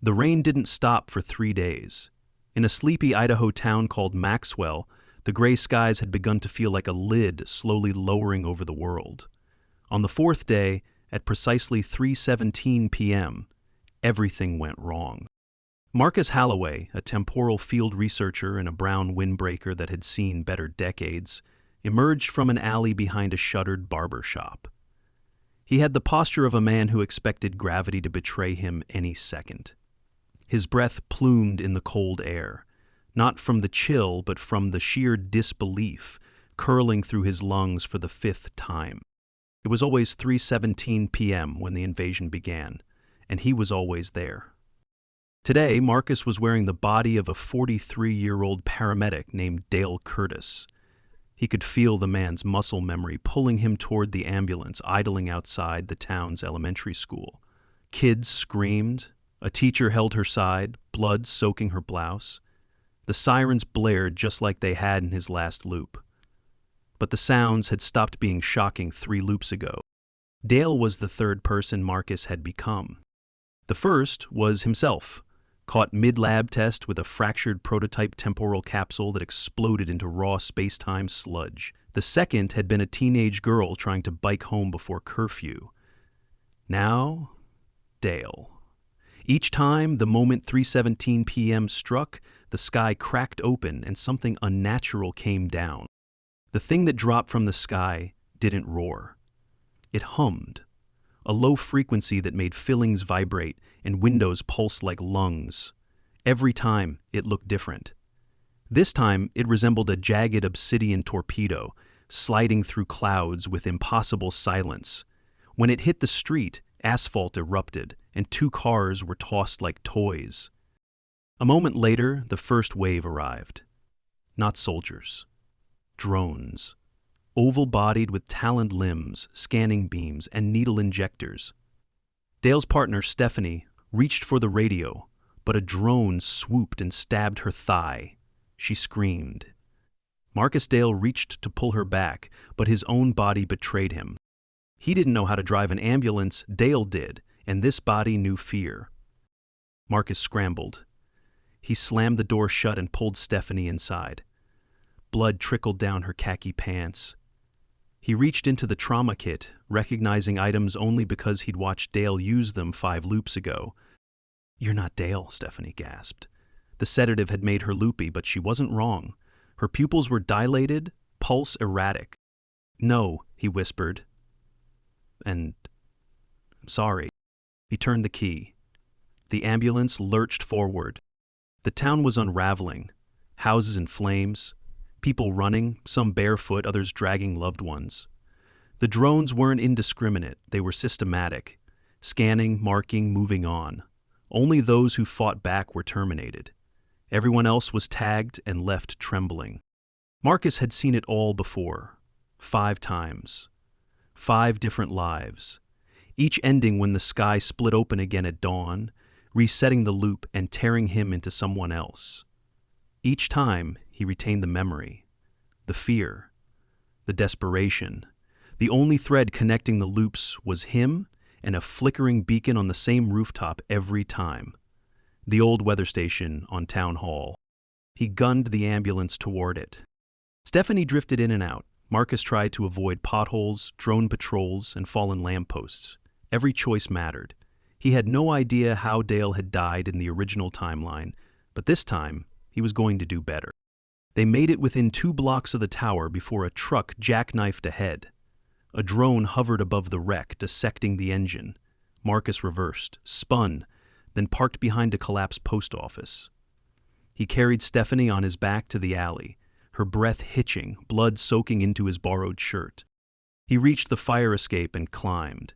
The rain didn't stop for 3 days. In a sleepy Idaho town called Maxwell, the gray skies had begun to feel like a lid slowly lowering over the world. On the fourth day, at precisely 3:17 p.m., everything went wrong. Marcus Halloway, a temporal field researcher in a brown windbreaker that had seen better decades, emerged from an alley behind a shuttered barber shop. He had the posture of a man who expected gravity to betray him any second. His breath plumed in the cold air, not from the chill but from the sheer disbelief curling through his lungs for the fifth time. It was always 3:17 p.m. when the invasion began, and he was always there. Today, Marcus was wearing the body of a 43-year-old paramedic named Dale Curtis. He could feel the man's muscle memory pulling him toward the ambulance idling outside the town's elementary school. Kids screamed. A teacher held her side, blood soaking her blouse. The sirens blared just like they had in his last loop. But the sounds had stopped being shocking 3 loops ago. Dale was the third person Marcus had become. The first was himself, caught mid-lab test with a fractured prototype temporal capsule that exploded into raw space-time sludge. The second had been a teenage girl trying to bike home before curfew. Now, Dale. Each time the moment 3:17 p.m. struck, the sky cracked open and something unnatural came down. The thing that dropped from the sky didn't roar. It hummed, a low frequency that made fillings vibrate and windows pulse like lungs. Every time, it looked different. This time, it resembled a jagged obsidian torpedo, sliding through clouds with impossible silence. When it hit the street, asphalt erupted, and 2 cars were tossed like toys. A moment later, the first wave arrived. Not soldiers. Drones. Oval-bodied with taloned limbs, scanning beams, and needle injectors. Dale's partner, Stephanie, reached for the radio, but a drone swooped and stabbed her thigh. She screamed. Marcus Dale reached to pull her back, but his own body betrayed him. He didn't know how to drive an ambulance, Dale did, and this body knew fear. Marcus scrambled. He slammed the door shut and pulled Stephanie inside. Blood trickled down her khaki pants. He reached into the trauma kit, recognizing items only because he'd watched Dale use them 5 loops ago. "You're not Dale," Stephanie gasped. The sedative had made her loopy, but she wasn't wrong. Her pupils were dilated, pulse erratic. "No," he whispered. "And I'm sorry." He turned the key. The ambulance lurched forward. The town was unraveling. Houses in flames. People running, some barefoot, others dragging loved ones. The drones weren't indiscriminate, they were systematic. Scanning, marking, moving on. Only those who fought back were terminated. Everyone else was tagged and left trembling. Marcus had seen it all before. 5 times. 5 different lives. Each ending when the sky split open again at dawn, resetting the loop and tearing him into someone else. Each time, he retained the memory, the fear, the desperation. The only thread connecting the loops was him and a flickering beacon on the same rooftop every time. The old weather station on Town Hall. He gunned the ambulance toward it. Stephanie drifted in and out. Marcus tried to avoid potholes, drone patrols, and fallen lampposts. Every choice mattered. He had no idea how Dale had died in the original timeline, but this time, he was going to do better. They made it within 2 blocks of the tower before a truck jackknifed ahead. A drone hovered above the wreck, dissecting the engine. Marcus reversed, spun, then parked behind a collapsed post office. He carried Stephanie on his back to the alley, her breath hitching, blood soaking into his borrowed shirt. He reached the fire escape and climbed.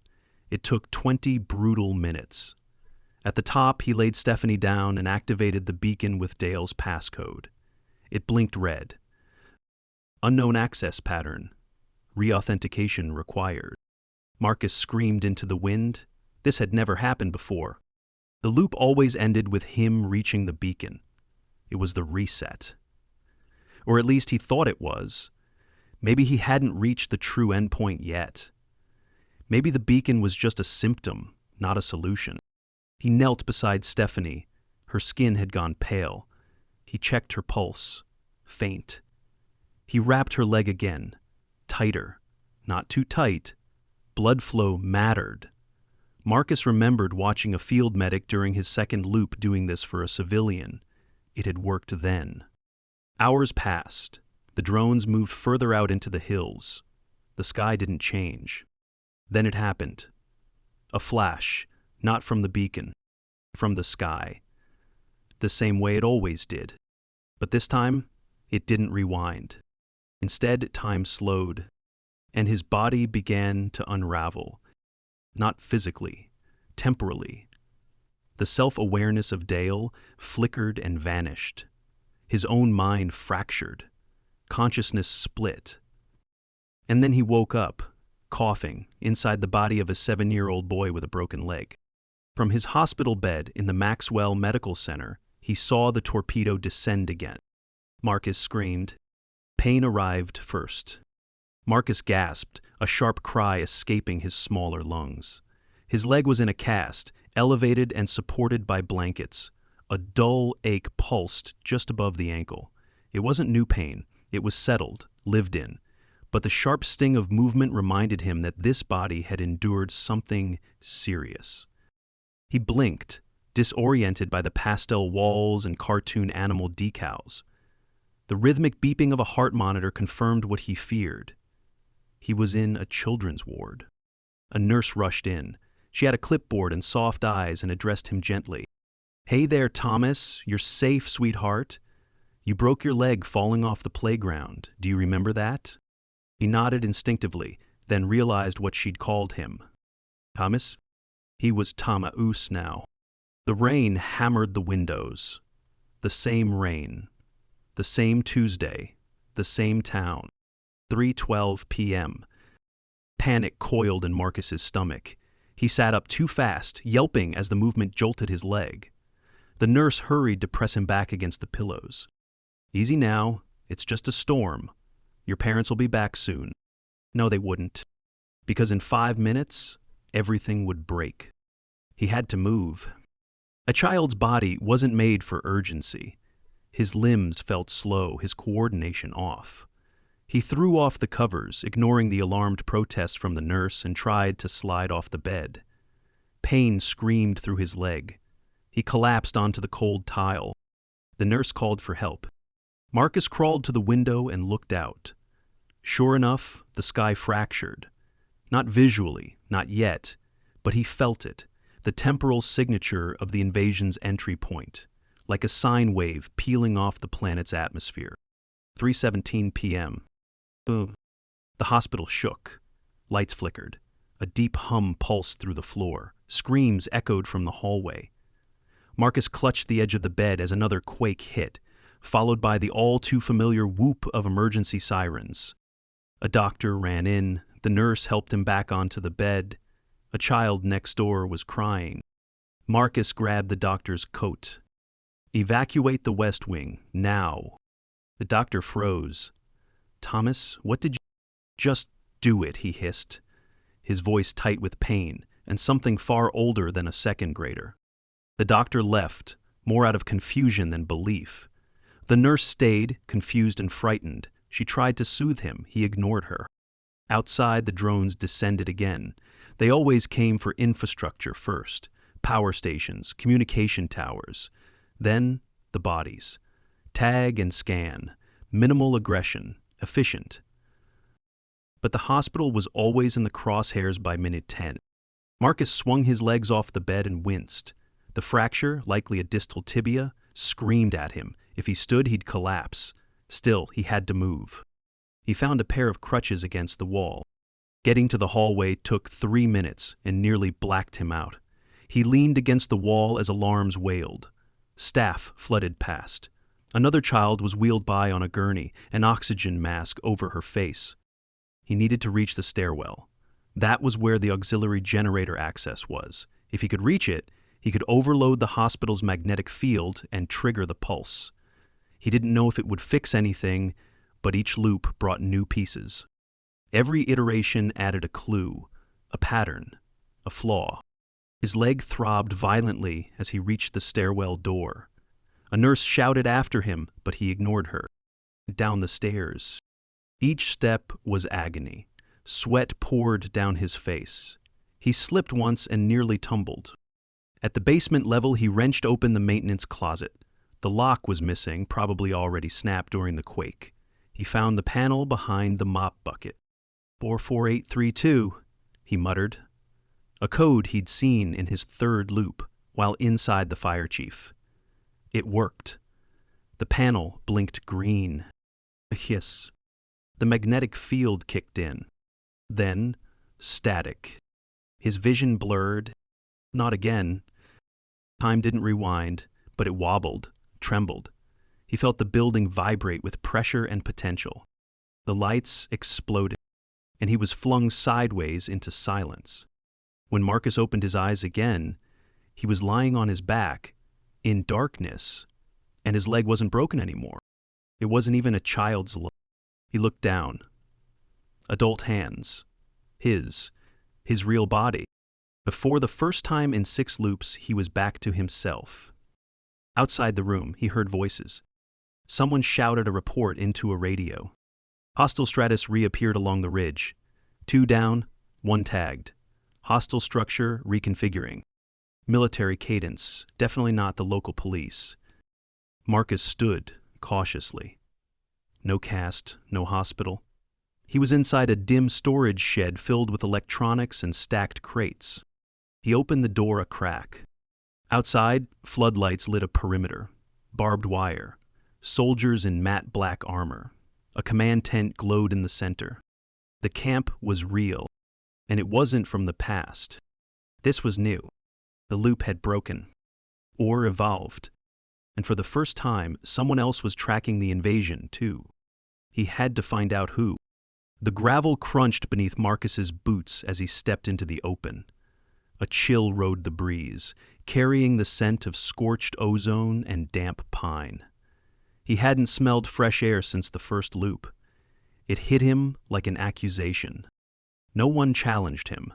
It took 20 brutal minutes. At the top, he laid Stephanie down and activated the beacon with Dale's passcode. It blinked red. Unknown access pattern. Reauthentication required. Marcus screamed into the wind. This had never happened before. The loop always ended with him reaching the beacon. It was the reset. Or at least he thought it was. Maybe he hadn't reached the true endpoint yet. Maybe the beacon was just a symptom, not a solution. He knelt beside Stephanie. Her skin had gone pale. He checked her pulse. Faint. He wrapped her leg again. Tighter. Not too tight. Blood flow mattered. Marcus remembered watching a field medic during his second loop doing this for a civilian. It had worked then. Hours passed. The drones moved further out into the hills. The sky didn't change. Then it happened. A flash, not from the beacon, from the sky. The same way it always did. But this time, it didn't rewind. Instead, time slowed, and his body began to unravel. Not physically, temporally. The self-awareness of Dale flickered and vanished. His own mind fractured. Consciousness split. And then he woke up, coughing, inside the body of a 7-year-old boy with a broken leg. From his hospital bed in the Maxwell Medical Center, he saw the torpedo descend again. Marcus screamed. Pain arrived first. Marcus gasped, a sharp cry escaping his smaller lungs. His leg was in a cast, elevated and supported by blankets. A dull ache pulsed just above the ankle. It wasn't new pain. It was settled, lived in. But the sharp sting of movement reminded him that this body had endured something serious. He blinked, disoriented by the pastel walls and cartoon animal decals. The rhythmic beeping of a heart monitor confirmed what he feared. He was in a children's ward. A nurse rushed in. She had a clipboard and soft eyes and addressed him gently. "Hey there, Thomas. You're safe, sweetheart. You broke your leg falling off the playground. Do you remember that?" He nodded instinctively, then realized what she'd called him. Thomas? He was Tamaus now. The rain hammered the windows. The same rain. The same Tuesday. The same town. 3:12 p.m. Panic coiled in Marcus's stomach. He sat up too fast, yelping as the movement jolted his leg. The nurse hurried to press him back against the pillows. "Easy now. It's just a storm. Your parents will be back soon." No, they wouldn't. Because in 5 minutes, everything would break. He had to move. A child's body wasn't made for urgency. His limbs felt slow, his coordination off. He threw off the covers, ignoring the alarmed protests from the nurse, and tried to slide off the bed. Pain screamed through his leg. He collapsed onto the cold tile. The nurse called for help. Marcus crawled to the window and looked out. Sure enough, the sky fractured. Not visually, not yet, but he felt it, the temporal signature of the invasion's entry point, like a sine wave peeling off the planet's atmosphere. 3:17 p.m. The hospital shook. Lights flickered. A deep hum pulsed through the floor. Screams echoed from the hallway. Marcus clutched the edge of the bed as another quake hit, followed by the all-too-familiar whoop of emergency sirens. A doctor ran in. The nurse helped him back onto the bed. A child next door was crying. Marcus grabbed the doctor's coat. "Evacuate the West Wing, now." The doctor froze. "Thomas, what did you—" "Just do it," he hissed, his voice tight with pain and something far older than a second grader. The doctor left, more out of confusion than belief. The nurse stayed, confused and frightened. She tried to soothe him. He ignored her. Outside, the drones descended again. They always came for infrastructure first. Power stations, communication towers. Then, the bodies. Tag and scan. Minimal aggression. Efficient. But the hospital was always in the crosshairs by minute 10. Marcus swung his legs off the bed and winced. The fracture, likely a distal tibia, screamed at him. If he stood, he'd collapse. Still, he had to move. He found a pair of crutches against the wall. Getting to the hallway took 3 minutes and nearly blacked him out. He leaned against the wall as alarms wailed. Staff flooded past. Another child was wheeled by on a gurney, an oxygen mask over her face. He needed to reach the stairwell. That was where the auxiliary generator access was. If he could reach it, he could overload the hospital's magnetic field and trigger the pulse. He didn't know if it would fix anything, but each loop brought new pieces. Every iteration added a clue, a pattern, a flaw. His leg throbbed violently as he reached the stairwell door. A nurse shouted after him, but he ignored her. Down the stairs. Each step was agony. Sweat poured down his face. He slipped once and nearly tumbled. At the basement level, he wrenched open the maintenance closet. The lock was missing, probably already snapped during the quake. He found the panel behind the mop bucket. 44832, he muttered. A code he'd seen in his third loop while inside the fire chief. It worked. The panel blinked green. A hiss. The magnetic field kicked in. Then, static. His vision blurred. Not again. Time didn't rewind, but it wobbled, trembled. He felt the building vibrate with pressure and potential. The lights exploded, and he was flung sideways into silence. When Marcus opened his eyes again, he was lying on his back, in darkness, and his leg wasn't broken anymore. It wasn't even a child's leg. He looked down. Adult hands. His real body. Before the first time in 6 loops, he was back to himself. Outside the room, he heard voices. Someone shouted a report into a radio. Hostile stratus reappeared along the ridge. 2 down, 1 tagged. Hostile structure reconfiguring. Military cadence, definitely not the local police. Marcus stood cautiously. No cast, no hospital. He was inside a dim storage shed filled with electronics and stacked crates. He opened the door a crack. Outside, floodlights lit a perimeter. Barbed wire. Soldiers in matte black armor. A command tent glowed in the center. The camp was real, and it wasn't from the past. This was new. The loop had broken, or evolved, and for the first time, someone else was tracking the invasion, too. He had to find out who. The gravel crunched beneath Marcus's boots as he stepped into the open. A chill rode the breeze, carrying the scent of scorched ozone and damp pine. He hadn't smelled fresh air since the first loop. It hit him like an accusation. No one challenged him.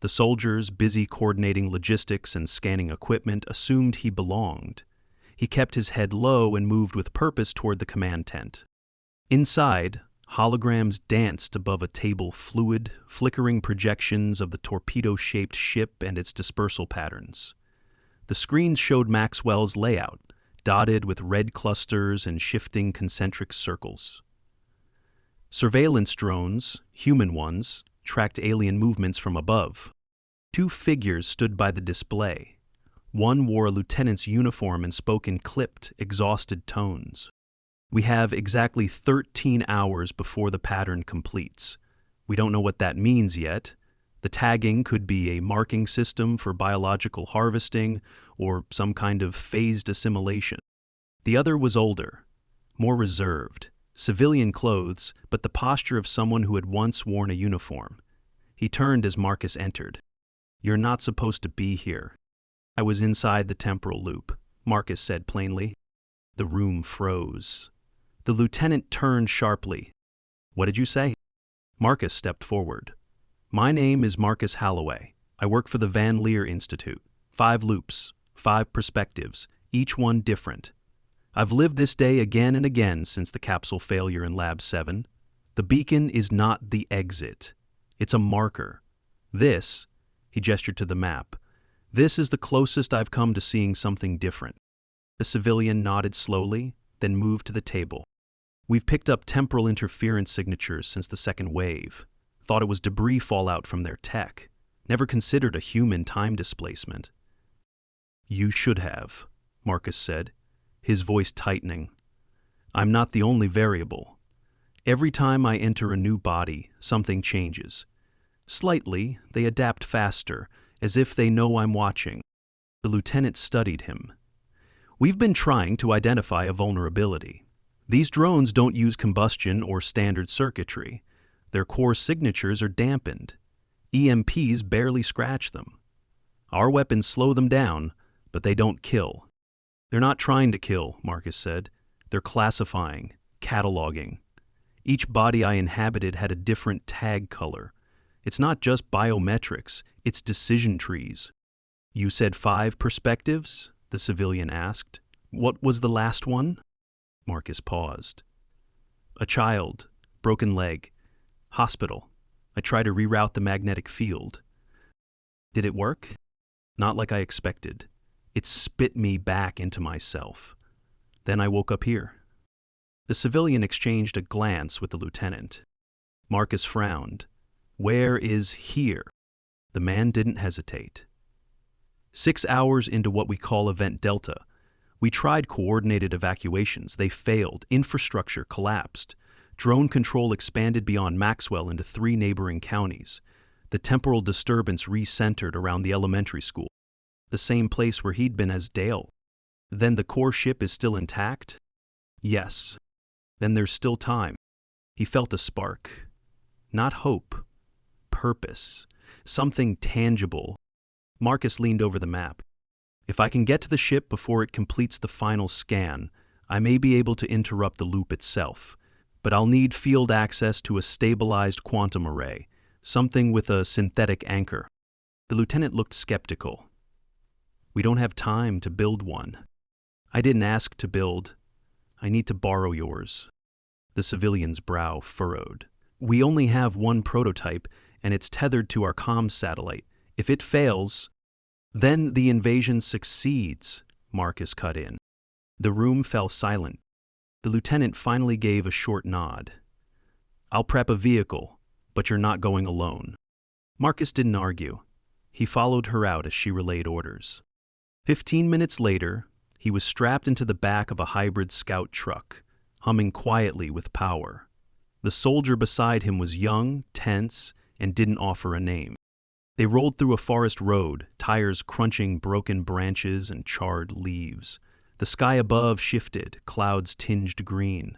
The soldiers, busy coordinating logistics and scanning equipment, assumed he belonged. He kept his head low and moved with purpose toward the command tent. Inside, holograms danced above a table, fluid, flickering projections of the torpedo-shaped ship and its dispersal patterns. The screens showed Maxwell's layout, dotted with red clusters and shifting concentric circles. Surveillance drones, human ones, tracked alien movements from above. 2 figures stood by the display. One wore a lieutenant's uniform and spoke in clipped, exhausted tones. We have exactly 13 hours before the pattern completes. We don't know what that means yet. The tagging could be a marking system for biological harvesting or some kind of phased assimilation. The other was older, more reserved, civilian clothes, but the posture of someone who had once worn a uniform. He turned as Marcus entered. "You're not supposed to be here." "I was inside the temporal loop," Marcus said plainly. The room froze. The lieutenant turned sharply. "What did you say?" Marcus stepped forward. "My name is Marcus Halloway. I work for the Van Leer Institute. 5 loops, 5 perspectives, each one different. I've lived this day again and again since the capsule failure in Lab 7. The beacon is not the exit. It's a marker. This," he gestured to the map, "this is the closest I've come to seeing something different." The civilian nodded slowly, then moved to the table. "We've picked up temporal interference signatures since the second wave. Thought it was debris fallout from their tech. Never considered a human time displacement." "You should have," Marcus said, his voice tightening. "I'm not the only variable. Every time I enter a new body, something changes. Slightly, they adapt faster, as if they know I'm watching." The lieutenant studied him. "We've been trying to identify a vulnerability. These drones don't use combustion or standard circuitry. Their core signatures are dampened. EMPs barely scratch them. Our weapons slow them down, but they don't kill." "They're not trying to kill," Marcus said. "They're classifying, cataloging. Each body I inhabited had a different tag color. It's not just biometrics, it's decision trees. You said 5 perspectives? The civilian asked. What was the last one? Marcus paused. A child, broken leg, hospital. I tried to reroute the magnetic field. Did it work? Not like I expected. It spit me back into myself. Then I woke up here. The civilian exchanged a glance with the lieutenant. Marcus frowned. Where is here? The man didn't hesitate. 6 hours into what we call Event Delta, we tried coordinated evacuations. They failed. Infrastructure collapsed. Drone control expanded beyond Maxwell into 3 neighboring counties. The temporal disturbance recentered around the elementary school, the same place where he'd been as Dale. Then the core ship is still intact? Yes. Then there's still time. He felt a spark. Not hope. Purpose. Something tangible. Marcus leaned over the map. If I can get to the ship before it completes the final scan, I may be able to interrupt the loop itself. But I'll need field access to a stabilized quantum array, something with a synthetic anchor. The lieutenant looked skeptical. We don't have time to build one. I didn't ask to build. I need to borrow yours. The civilian's brow furrowed. We only have one prototype, and it's tethered to our comms satellite. If it fails, then the invasion succeeds, Marcus cut in. The room fell silent. The lieutenant finally gave a short nod. I'll prep a vehicle, but you're not going alone. Marcus didn't argue. He followed her out as she relayed orders. 15 minutes later, he was strapped into the back of a hybrid scout truck, humming quietly with power. The soldier beside him was young, tense, and didn't offer a name. They rolled through a forest road, tires crunching broken branches and charred leaves. The sky above shifted, clouds tinged green.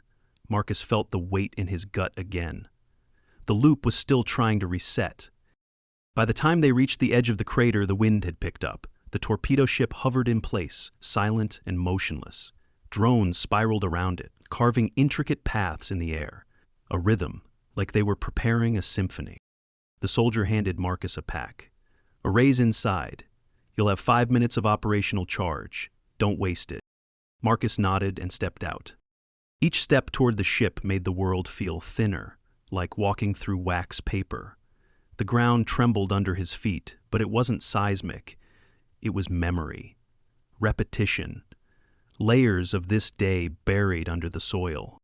Marcus felt the weight in his gut again. The loop was still trying to reset. By the time they reached the edge of the crater, the wind had picked up. The torpedo ship hovered in place, silent and motionless. Drones spiraled around it, carving intricate paths in the air. A rhythm, like they were preparing a symphony. The soldier handed Marcus a pack. Array's inside. You'll have 5 minutes of operational charge. Don't waste it. Marcus nodded and stepped out. Each step toward the ship made the world feel thinner, like walking through wax paper. The ground trembled under his feet, but it wasn't seismic. It was memory, repetition, layers of this day buried under the soil.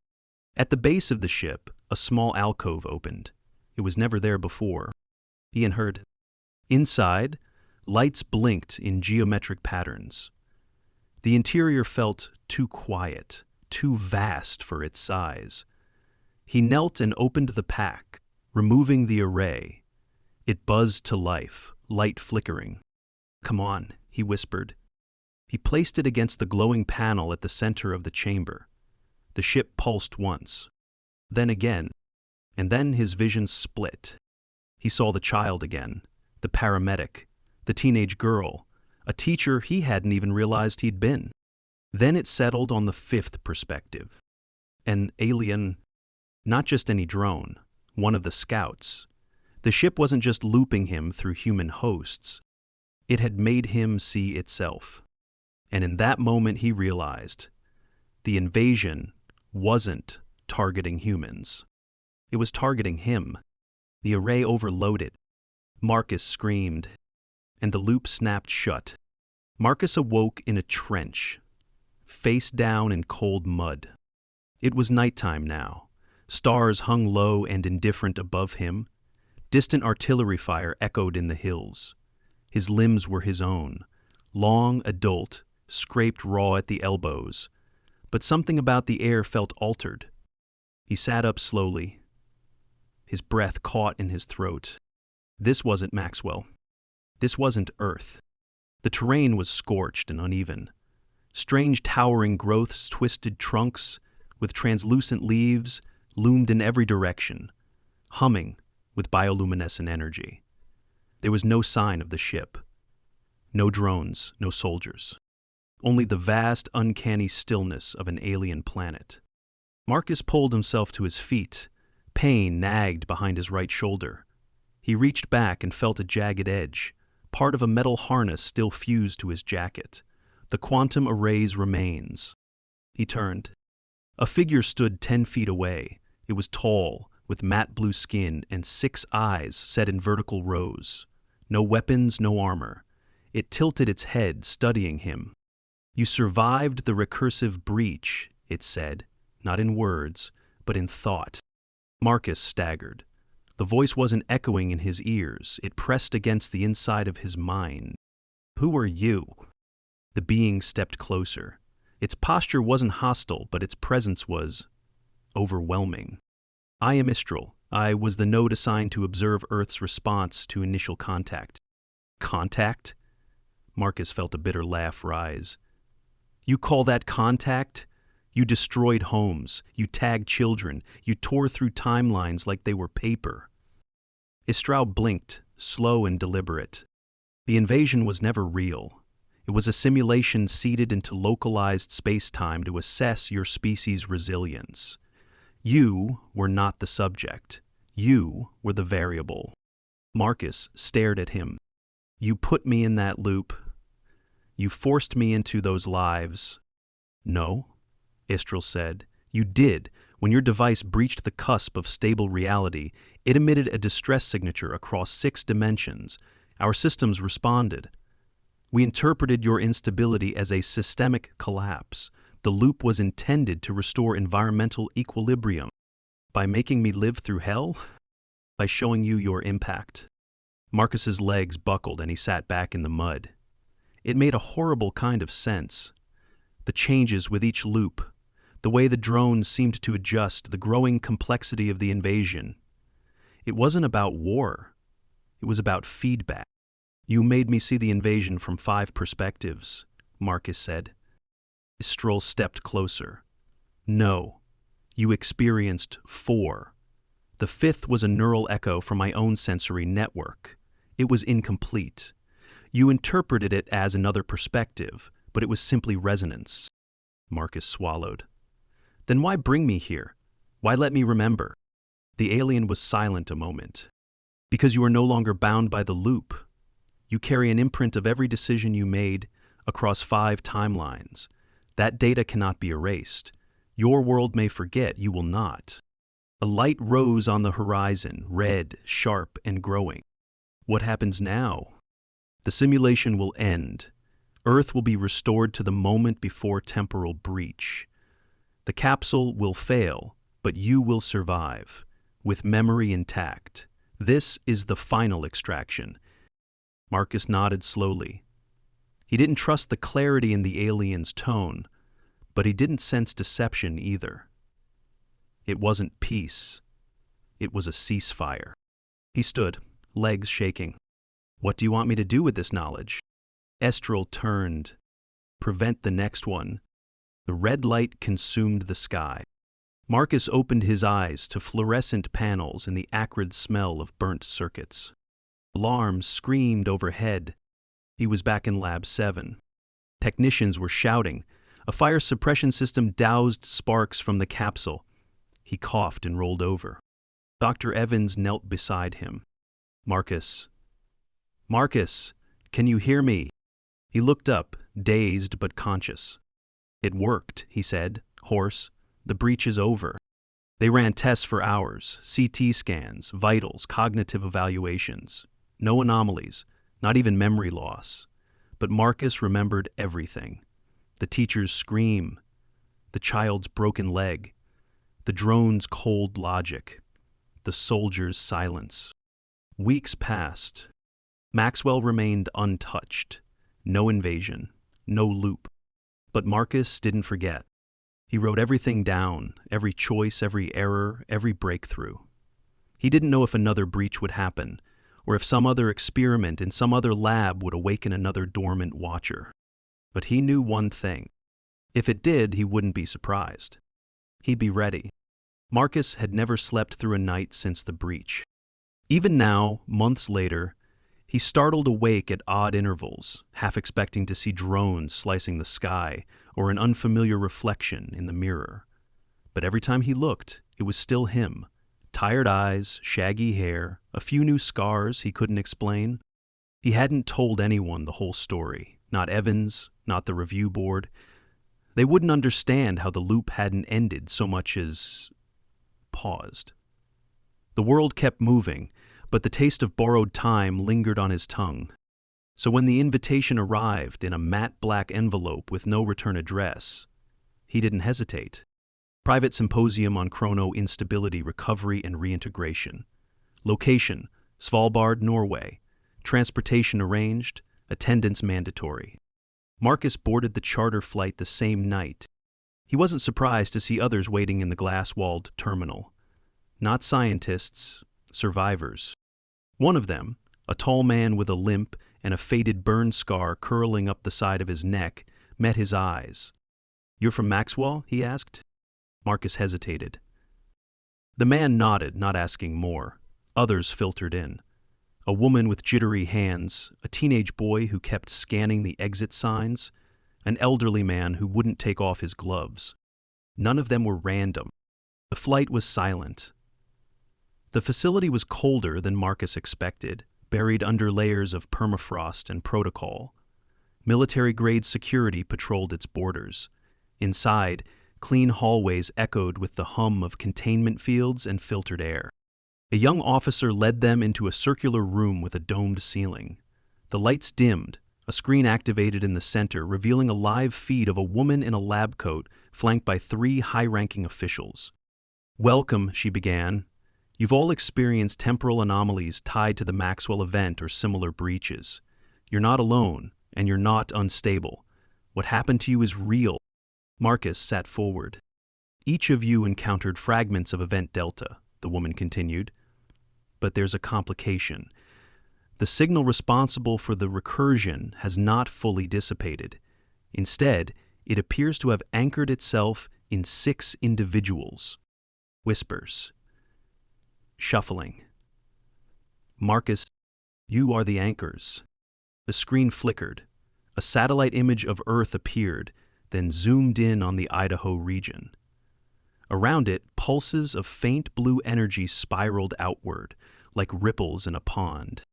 At the base of the ship, a small alcove opened. It was never there before. Ian heard. Inside, lights blinked in geometric patterns. The interior felt too quiet, too vast for its size. He knelt and opened the pack, removing the array. It buzzed to life, light flickering. Come on, he whispered. He placed it against the glowing panel at the center of the chamber. The ship pulsed once, then again, and then his vision split. He saw the child again, the paramedic, the teenage girl, a teacher he hadn't even realized he'd been. Then it settled on the 5th perspective. An alien, not just any drone, one of the scouts. The ship wasn't just looping him through human hosts. It had made him see itself. And in that moment he realized the invasion wasn't targeting humans. It was targeting him. The array overloaded. Marcus screamed, and the loop snapped shut. Marcus awoke in a trench, face down in cold mud. It was nighttime now. Stars hung low and indifferent above him. Distant artillery fire echoed in the hills. His limbs were his own, long, adult, scraped raw at the elbows. But something about the air felt altered. He sat up slowly. His breath caught in his throat. This wasn't Maxwell. This wasn't Earth. The terrain was scorched and uneven. Strange towering growths, twisted trunks, with translucent leaves, loomed in every direction, humming with bioluminescent energy. There was no sign of the ship. No drones, no soldiers. Only the vast, uncanny stillness of an alien planet. Marcus pulled himself to his feet. Pain nagged behind his right shoulder. He reached back and felt a jagged edge, part of a metal harness still fused to his jacket. The quantum arrays remains. He turned. A figure stood 10 feet away. It was tall, with matte blue skin and 6 eyes set in vertical rows. No weapons, no armor. It tilted its head, studying him. "You survived the recursive breach," it said, not in words, but in thought. Marcus staggered. The voice wasn't echoing in his ears. It pressed against the inside of his mind. "Who are you?" The being stepped closer. Its posture wasn't hostile, but its presence was overwhelming. "I am Istral. I was the node assigned to observe Earth's response to initial contact." "Contact?" Marcus felt a bitter laugh rise. "You call that contact? You destroyed homes. You tagged children. You tore through timelines like they were paper." Istral blinked, slow and deliberate. The invasion was never real. It was a simulation seeded into localized space-time to assess your species' resilience. You were not the subject. You were the variable. Marcus stared at him. "You put me in that loop. You forced me into those lives." "No," Istral said. "You did. When your device breached the cusp of stable reality, it emitted a distress signature across 6 dimensions. Our systems responded. We interpreted your instability as a systemic collapse. The loop was intended to restore environmental equilibrium. By making me live through hell? By showing you your impact." Marcus's legs buckled and he sat back in the mud. It made a horrible kind of sense. The changes with each loop, the way the drones seemed to adjust, the growing complexity of the invasion. It wasn't about war. It was about feedback. "You made me see the invasion from 5 perspectives," Marcus said. Istral stepped closer. "No, you experienced 4. The 5th was a neural echo from my own sensory network. It was incomplete. You interpreted it as another perspective, but it was simply resonance." Marcus swallowed. "Then why bring me here? Why let me remember?" The alien was silent a moment. "Because you are no longer bound by the loop. You carry an imprint of every decision you made across 5 timelines. That data cannot be erased. Your world may forget, you will not." A light rose on the horizon, red, sharp, and growing. "What happens now?" "The simulation will end. Earth will be restored to the moment before temporal breach. The capsule will fail, but you will survive, with memory intact. This is the final extraction." Marcus nodded slowly. He didn't trust the clarity in the alien's tone, but he didn't sense deception either. It wasn't peace. It was a ceasefire. He stood, legs shaking. "What do you want me to do with this knowledge?" Istral turned. "Prevent the next one." The red light consumed the sky. Marcus opened his eyes to fluorescent panels and the acrid smell of burnt circuits. Alarms screamed overhead. He was back in Lab 7. Technicians were shouting. A fire suppression system doused sparks from the capsule. He coughed and rolled over. Dr. Evans knelt beside him. "Marcus. Marcus, can you hear me?" He looked up, dazed but conscious. "It worked," he said, hoarse. "The breach is over." They ran tests for hours, CT scans, vitals, cognitive evaluations. No anomalies, not even memory loss. But Marcus remembered everything. The teacher's scream, the child's broken leg, the drone's cold logic, the soldier's silence. Weeks passed. Maxwell remained untouched. No invasion, no loop. But Marcus didn't forget. He wrote everything down, every choice, every error, every breakthrough. He didn't know if another breach would happen, or if some other experiment in some other lab would awaken another dormant watcher. But he knew one thing. If it did, he wouldn't be surprised. He'd be ready. Marcus had never slept through a night since the breach. Even now, months later, he startled awake at odd intervals, half expecting to see drones slicing the sky or an unfamiliar reflection in the mirror. But every time he looked, it was still him. Tired eyes, shaggy hair, a few new scars he couldn't explain. He hadn't told anyone the whole story, not Evans, not the review board. They wouldn't understand how the loop hadn't ended so much as paused. The world kept moving, but the taste of borrowed time lingered on his tongue. So when the invitation arrived in a matte black envelope with no return address, he didn't hesitate. Private Symposium on Chrono Instability Recovery and Reintegration. Location, Svalbard, Norway. Transportation arranged, attendance mandatory. Marcus boarded the charter flight the same night. He wasn't surprised to see others waiting in the glass-walled terminal. Not scientists, survivors. One of them, a tall man with a limp and a faded burn scar curling up the side of his neck, met his eyes. "You're from Maxwell?" he asked. Marcus hesitated. The man nodded, not asking more. Others filtered in. A woman with jittery hands, a teenage boy who kept scanning the exit signs, an elderly man who wouldn't take off his gloves. None of them were random. The flight was silent. The facility was colder than Marcus expected, buried under layers of permafrost and protocol. Military-grade security patrolled its borders. Inside, clean hallways echoed with the hum of containment fields and filtered air. A young officer led them into a circular room with a domed ceiling. The lights dimmed, a screen activated in the center, revealing a live feed of a woman in a lab coat flanked by 3 high-ranking officials. "Welcome," she began. "You've all experienced temporal anomalies tied to the Maxwell event or similar breaches. You're not alone, and you're not unstable. What happened to you is real." Marcus sat forward. "Each of you encountered fragments of Event Delta," the woman continued. "But there's a complication. The signal responsible for the recursion has not fully dissipated. Instead, it appears to have anchored itself in 6 individuals." Whispers. Shuffling. "Marcus, you are the anchors." The screen flickered. A satellite image of Earth appeared, then zoomed in on the Idaho region. Around it, pulses of faint blue energy spiraled outward, like ripples in a pond.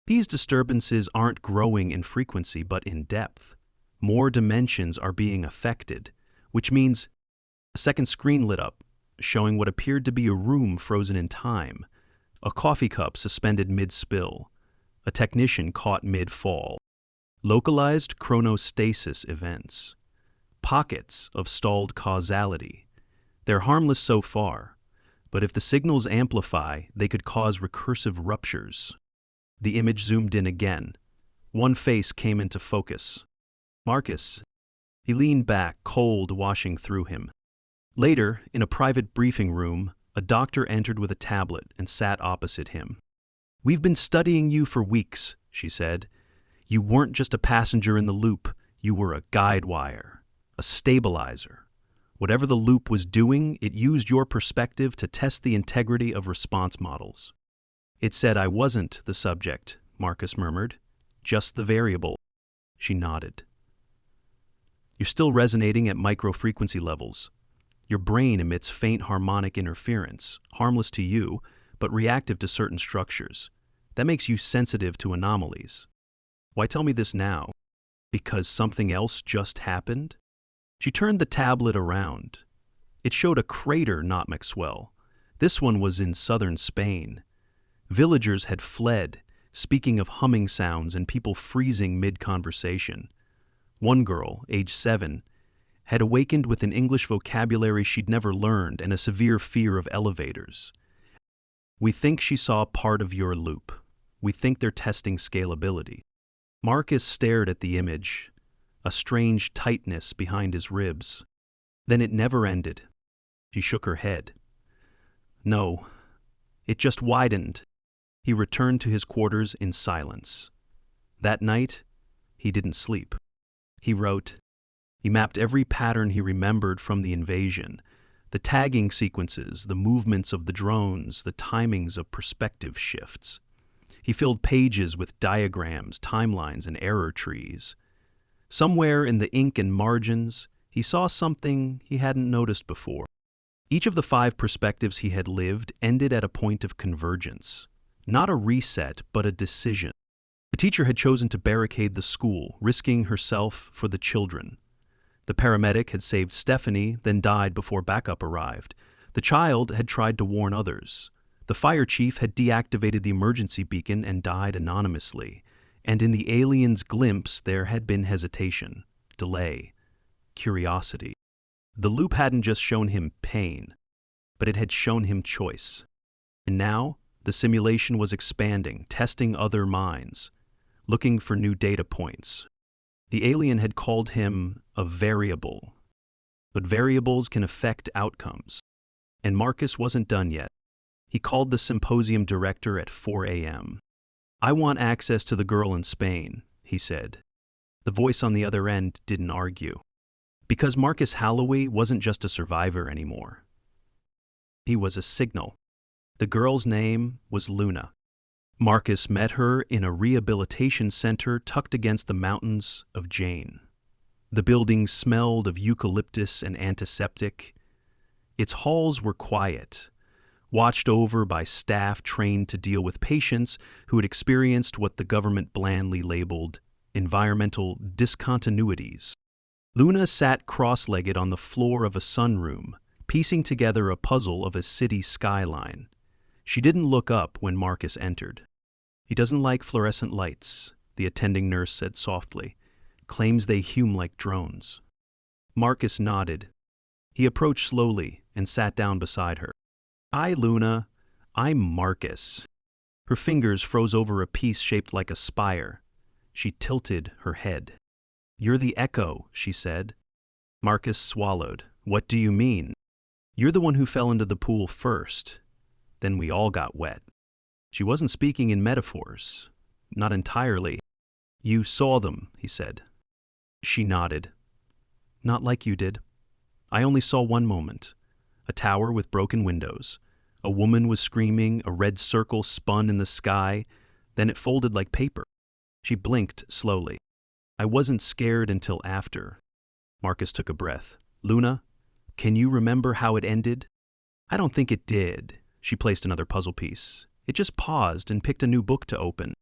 These disturbances aren't growing in frequency but in depth. More dimensions are being affected, which means a second screen lit up, showing what appeared to be a room frozen in time, a coffee cup suspended mid-spill, a technician caught mid-fall. Localized chronostasis events. Pockets of stalled causality. They're harmless so far, but if the signals amplify, they could cause recursive ruptures. The image zoomed in again. One face came into focus. Marcus. He leaned back, cold washing through him. Later, in a private briefing room, a doctor entered with a tablet and sat opposite him. "We've been studying you for weeks," she said. "You weren't just a passenger in the loop, you were a guide wire, a stabilizer. Whatever the loop was doing, it used your perspective to test the integrity of response models." "It said I wasn't the subject," Marcus murmured. "Just the variable." She nodded. "You're still resonating at micro-frequency levels. Your brain emits faint harmonic interference, harmless to you, but reactive to certain structures. That makes you sensitive to anomalies. Why tell me this now? Because something else just happened?" She turned the tablet around. It showed a crater, not Maxwell. This one was in southern Spain. Villagers had fled, speaking of humming sounds and people freezing mid-conversation. One girl, age 7, had awakened with an English vocabulary she'd never learned and a severe fear of elevators. "We think she saw part of your loop. We think they're testing scalability." Marcus stared at the image, a strange tightness behind his ribs. "Then it never ended." She shook her head. "No, it just widened." He returned to his quarters in silence. That night, he didn't sleep. He wrote. He mapped every pattern he remembered from the invasion, the tagging sequences, the movements of the drones, the timings of perspective shifts. He filled pages with diagrams, timelines, and error trees. Somewhere in the ink and margins, he saw something he hadn't noticed before. Each of the 5 perspectives he had lived ended at a point of convergence. Not a reset, but a decision. The teacher had chosen to barricade the school, risking herself for the children. The paramedic had saved Stephanie, then died before backup arrived. The child had tried to warn others. The fire chief had deactivated the emergency beacon and died anonymously. And in the alien's glimpse, there had been hesitation, delay, curiosity. The loop hadn't just shown him pain, but it had shown him choice. And now, the simulation was expanding, testing other minds, looking for new data points. The alien had called him a variable, but variables can affect outcomes. And Marcus wasn't done yet. He called the symposium director at 4 a.m. "I want access to the girl in Spain," he said. The voice on the other end didn't argue. Because Marcus Halloway wasn't just a survivor anymore. He was a signal. The girl's name was Luna. Marcus met her in a rehabilitation center tucked against the mountains of Jane. The building smelled of eucalyptus and antiseptic. Its halls were quiet, watched over by staff trained to deal with patients who had experienced what the government blandly labeled environmental discontinuities. Luna sat cross-legged on the floor of a sunroom, piecing together a puzzle of a city skyline. She didn't look up when Marcus entered. "He doesn't like fluorescent lights," the attending nurse said softly. "Claims they hum like drones." Marcus nodded. He approached slowly and sat down beside her. "Hi, Luna. I'm Marcus." Her fingers froze over a piece shaped like a spire. She tilted her head. "You're the echo," she said. Marcus swallowed. "What do you mean?" "You're the one who fell into the pool first. Then we all got wet." She wasn't speaking in metaphors. Not entirely. "You saw them," he said. She nodded. "Not like you did. I only saw one moment. A tower with broken windows. A woman was screaming, a red circle spun in the sky, then it folded like paper." She blinked slowly. "I wasn't scared until after." Marcus took a breath. "Luna, can you remember how it ended?" "I don't think it did." She placed another puzzle piece. "It just paused and picked a new book to open."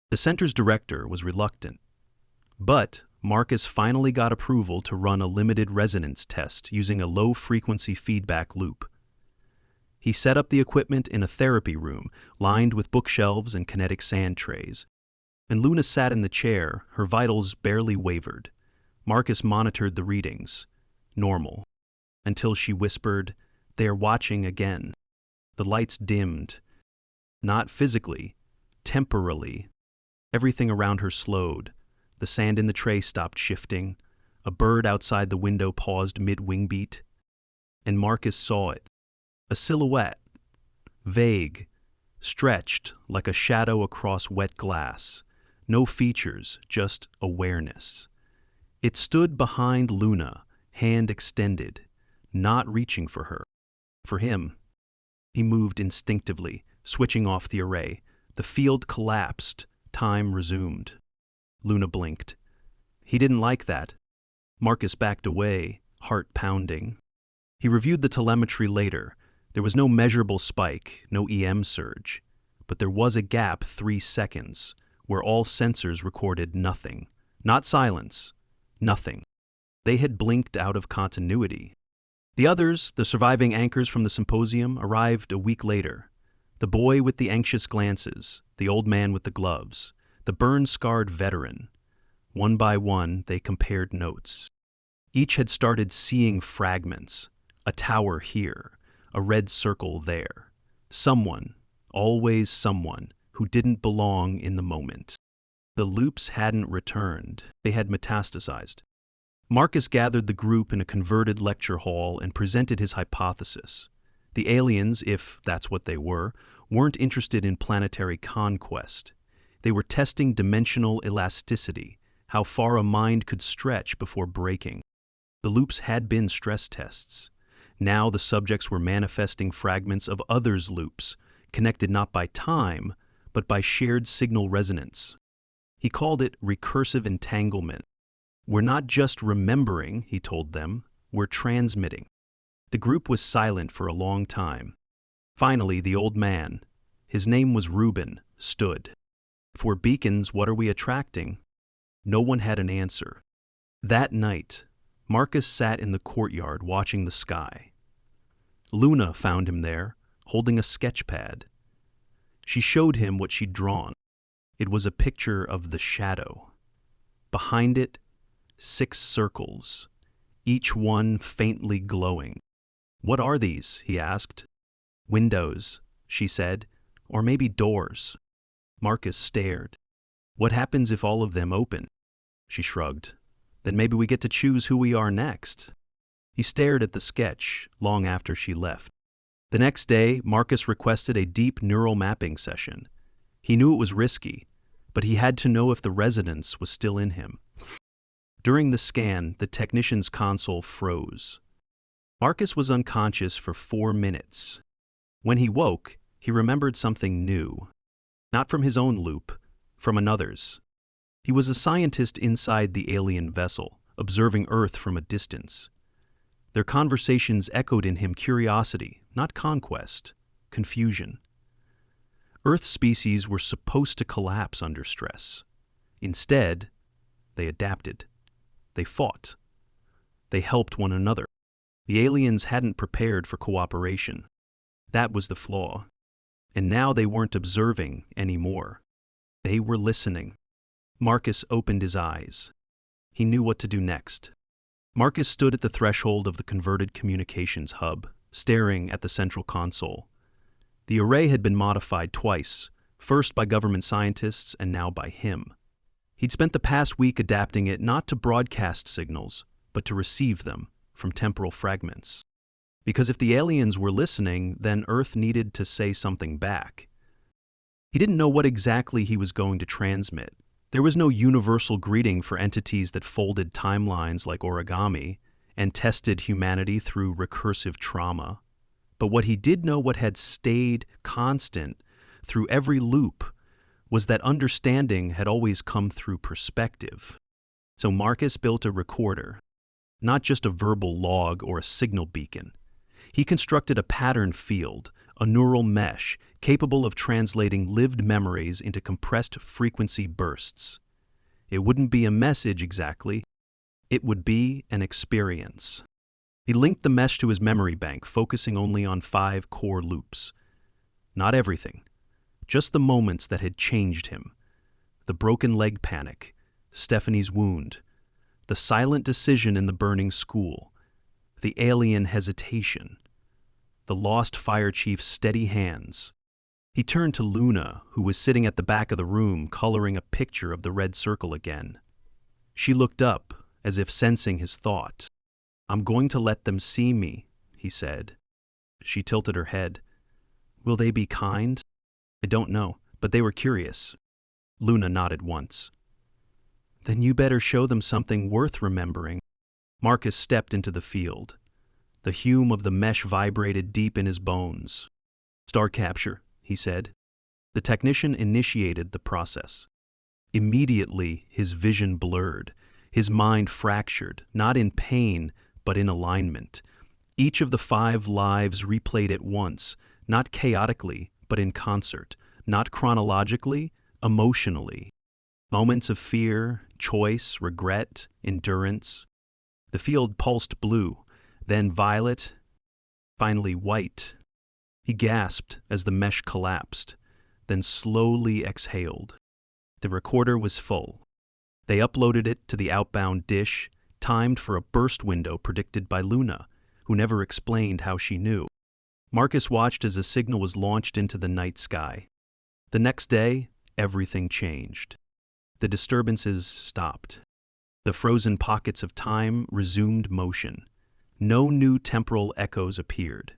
The center's director was reluctant. But Marcus finally got approval to run a limited resonance test using a low-frequency feedback loop. He set up the equipment in a therapy room, lined with bookshelves and kinetic sand trays. And Luna sat in the chair, her vitals barely wavered. Marcus monitored the readings. Normal. Until she whispered, "They are watching again." The lights dimmed. Not physically, temporally. Everything around her slowed. The sand in the tray stopped shifting. A bird outside the window paused mid-wing beat. And Marcus saw it. A silhouette. Vague. Stretched like a shadow across wet glass. No features, just awareness. It stood behind Luna, hand extended, not reaching for her. For him. He moved instinctively, switching off the array. The field collapsed. Time resumed. Luna blinked. He didn't like that. Marcus backed away, heart pounding. He reviewed the telemetry later. There was no measurable spike, no EM surge. But there was a gap 3 seconds, where all sensors recorded nothing. Not silence. Nothing. They had blinked out of continuity. The others, the surviving anchors from the symposium, arrived a week later. The boy with the anxious glances, the old man with the gloves, the burn-scarred veteran. One by one, they compared notes. Each had started seeing fragments. A tower here, a red circle there. Someone, always someone, who didn't belong in the moment. The loops hadn't returned. They had metastasized. Marcus gathered the group in a converted lecture hall and presented his hypothesis. The aliens, if that's what they were, weren't interested in planetary conquest. They were testing dimensional elasticity, how far a mind could stretch before breaking. The loops had been stress tests. Now the subjects were manifesting fragments of others' loops, connected not by time, but by shared signal resonance. He called it recursive entanglement. "We're not just remembering," he told them, "we're transmitting." The group was silent for a long time. Finally, the old man, his name was Reuben, stood. For beacons, what are we attracting? No one had an answer. That night, Marcus sat in the courtyard watching the sky. Luna found him there, holding a sketch pad. She showed him what she'd drawn. It was a picture of the shadow. Behind it, 6 circles, each one faintly glowing. "What are these?" he asked. "Windows," she said, "or maybe doors." Marcus stared. "What happens if all of them open?" She shrugged. "Then maybe we get to choose who we are next." He stared at the sketch long after she left. The next day, Marcus requested a deep neural mapping session. He knew it was risky, but he had to know if the resonance was still in him. During the scan, the technician's console froze. Marcus was unconscious for 4 minutes. When he woke, he remembered something new. Not from his own loop, from another's. He was a scientist inside the alien vessel, observing Earth from a distance. Their conversations echoed in him curiosity, not conquest, confusion. Earth species were supposed to collapse under stress. Instead, they adapted. They fought. They helped one another. The aliens hadn't prepared for cooperation. That was the flaw. And now they weren't observing anymore. They were listening. Marcus opened his eyes. He knew what to do next. Marcus stood at the threshold of the converted communications hub, staring at the central console. The array had been modified twice, first by government scientists and now by him. He'd spent the past week adapting it not to broadcast signals, but to receive them from temporal fragments. Because if the aliens were listening, then Earth needed to say something back. He didn't know what exactly he was going to transmit. There was no universal greeting for entities that folded timelines like origami and tested humanity through recursive trauma. But what he did know, what had stayed constant through every loop, was that understanding had always come through perspective. So Marcus built a recorder, not just a verbal log or a signal beacon. He constructed a pattern field, a neural mesh, capable of translating lived memories into compressed frequency bursts. It wouldn't be a message exactly. It would be an experience. He linked the mesh to his memory bank, focusing only on 5 core loops. Not everything, just the moments that had changed him. The broken leg panic, Stephanie's wound, the silent decision in the burning school, the alien hesitation, the lost fire chief's steady hands. He turned to Luna, who was sitting at the back of the room, coloring a picture of the red circle again. She looked up, as if sensing his thought. "I'm going to let them see me," he said. She tilted her head. "Will they be kind?" "I don't know, but they were curious." Luna nodded once. "Then you better show them something worth remembering." Marcus stepped into the field. The hum of the mesh vibrated deep in his bones. "Star capture," he said. The technician initiated the process. Immediately, his vision blurred, his mind fractured, not in pain, but in alignment. Each of the 5 lives replayed at once, not chaotically, but in concert, not chronologically, emotionally. Moments of fear, choice, regret, endurance. The field pulsed blue, then violet, finally white. He gasped as the mesh collapsed, then slowly exhaled. The recorder was full. They uploaded it to the outbound dish, timed for a burst window predicted by Luna, who never explained how she knew. Marcus watched as the signal was launched into the night sky. The next day, everything changed. The disturbances stopped. The frozen pockets of time resumed motion. No new temporal echoes appeared.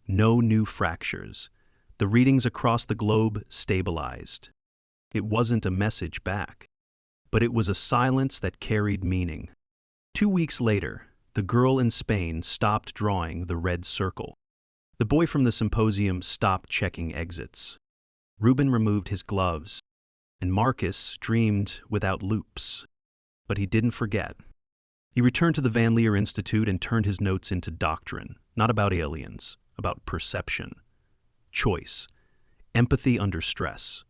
No new fractures. The readings across the globe stabilized. It wasn't a message back, but it was a silence that carried meaning. 2 weeks later, the girl in Spain stopped drawing the red circle. The boy from the symposium stopped checking exits. Ruben removed his gloves, and Marcus dreamed without loops. But he didn't forget. He returned to the Van Leer Institute and turned his notes into doctrine, not about aliens, about perception, choice, empathy under stress.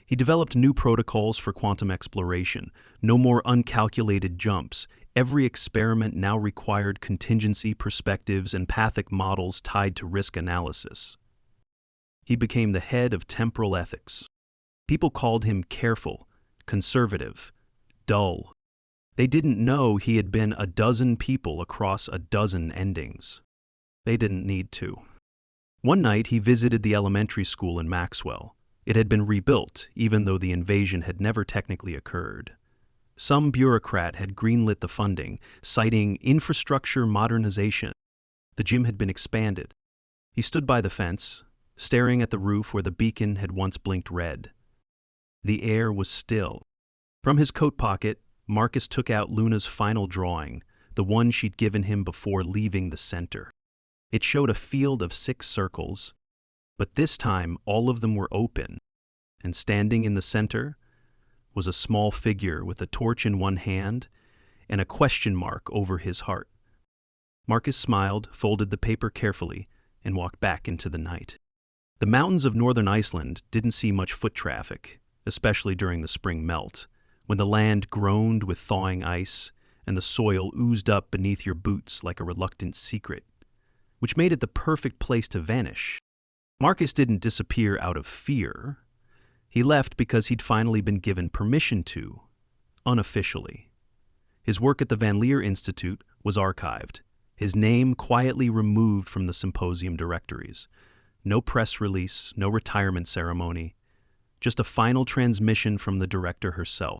He developed new protocols for quantum exploration, no more uncalculated jumps. Every experiment now required contingency perspectives and pathic models tied to risk analysis. He became the head of temporal ethics. People called him careful, conservative, dull. They didn't know he had been a dozen people across a dozen endings. They didn't need to. One night he visited the elementary school in Maxwell. It had been rebuilt, even though the invasion had never technically occurred. Some bureaucrat had greenlit the funding, citing infrastructure modernization. The gym had been expanded. He stood by the fence, staring at the roof where the beacon had once blinked red. The air was still. From his coat pocket, Marcus took out Luna's final drawing, the one she'd given him before leaving the center. It showed a field of 6 circles, but this time all of them were open, and standing in the center was a small figure with a torch in one hand and a question mark over his heart. Marcus smiled, folded the paper carefully, and walked back into the night. The mountains of northern Iceland didn't see much foot traffic, especially during the spring melt, when the land groaned with thawing ice and the soil oozed up beneath your boots like a reluctant secret, which made it the perfect place to vanish. Marcus didn't disappear out of fear. He left because he'd finally been given permission to, unofficially. His work at the Van Leer Institute was archived, his name quietly removed from the symposium directories. No press release, no retirement ceremony, just a final transmission from the director herself.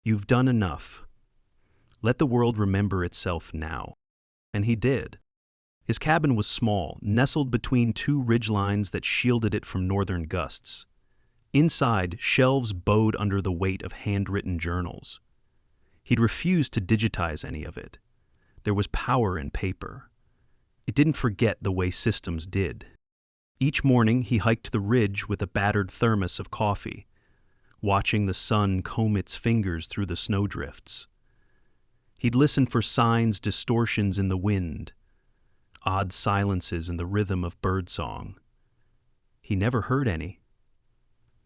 You've done enough. Let the world remember itself now. And he did. His cabin was small, nestled between 2 ridgelines that shielded it from northern gusts. Inside, shelves bowed under the weight of handwritten journals. He'd refused to digitize any of it. There was power in paper. It didn't forget the way systems did. Each morning, he hiked the ridge with a battered thermos of coffee, watching the sun comb its fingers through the snowdrifts. He'd listen for signs, distortions in the wind, odd silences in the rhythm of birdsong. He never heard any.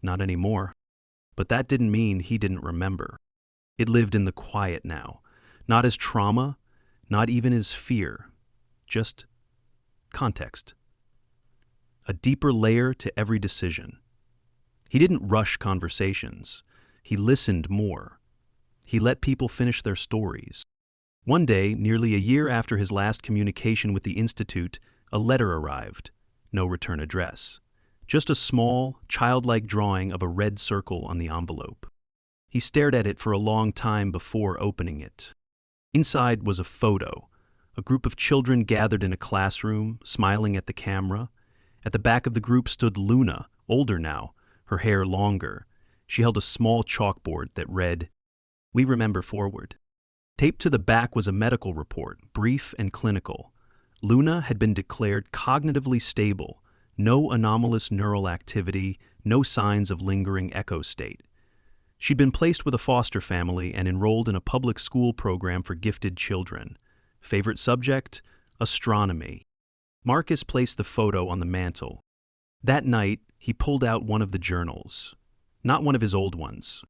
Not anymore. But that didn't mean he didn't remember. It lived in the quiet now, not as trauma, not even as fear, just context. A deeper layer to every decision. He didn't rush conversations. He listened more. He let people finish their stories. One day, nearly a year after his last communication with the Institute, a letter arrived. No return address. Just a small, childlike drawing of a red circle on the envelope. He stared at it for a long time before opening it. Inside was a photo. A group of children gathered in a classroom, smiling at the camera. At the back of the group stood Luna, older now, her hair longer. She held a small chalkboard that read, "We remember forward." Taped to the back was a medical report, brief and clinical. Luna had been declared cognitively stable, no anomalous neural activity, no signs of lingering echo state. She'd been placed with a foster family and enrolled in a public school program for gifted children. Favorite subject? Astronomy. Marcus placed the photo on the mantel. That night, he pulled out one of the journals. Not one of his old ones.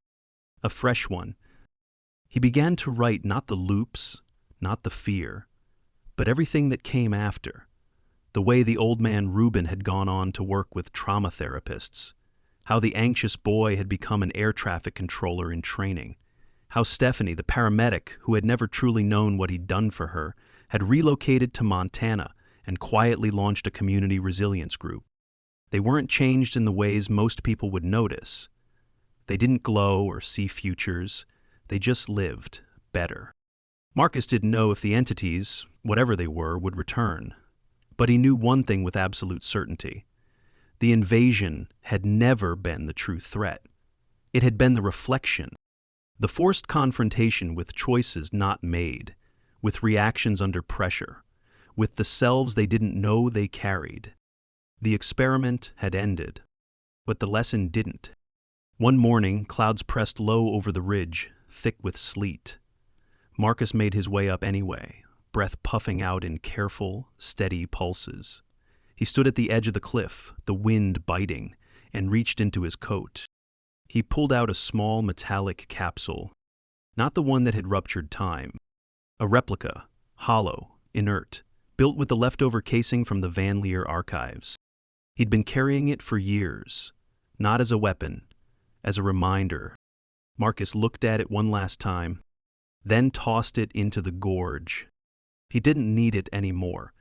A fresh one. He began to write not the loops, not the fear, but everything that came after. The way the old man Reuben had gone on to work with trauma therapists. How the anxious boy had become an air traffic controller in training. How Stephanie, the paramedic who had never truly known what he'd done for her, had relocated to Montana and quietly launched a community resilience group. They weren't changed in the ways most people would notice. They didn't glow or see futures. They just lived better. Marcus didn't know if the entities, whatever they were, would return. But he knew one thing with absolute certainty. The invasion had never been the true threat. It had been the reflection. The forced confrontation with choices not made, with reactions under pressure, with the selves they didn't know they carried. The experiment had ended, but the lesson didn't. One morning, clouds pressed low over the ridge, thick with sleet. Marcus made his way up anyway, breath puffing out in careful, steady pulses. He stood at the edge of the cliff, the wind biting, and reached into his coat. He pulled out a small metallic capsule, not the one that had ruptured time. A replica, hollow, inert, built with the leftover casing from the Van Leer archives. He'd been carrying it for years, not as a weapon, as a reminder. Marcus looked at it one last time, then tossed it into the gorge. He didn't need it anymore.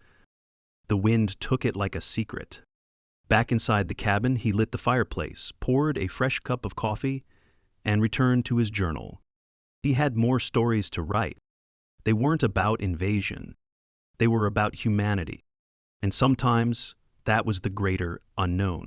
The wind took it like a secret. Back inside the cabin, he lit the fireplace, poured a fresh cup of coffee, and returned to his journal. He had more stories to write. They weren't about invasion. They were about humanity. And sometimes that was the greater unknown.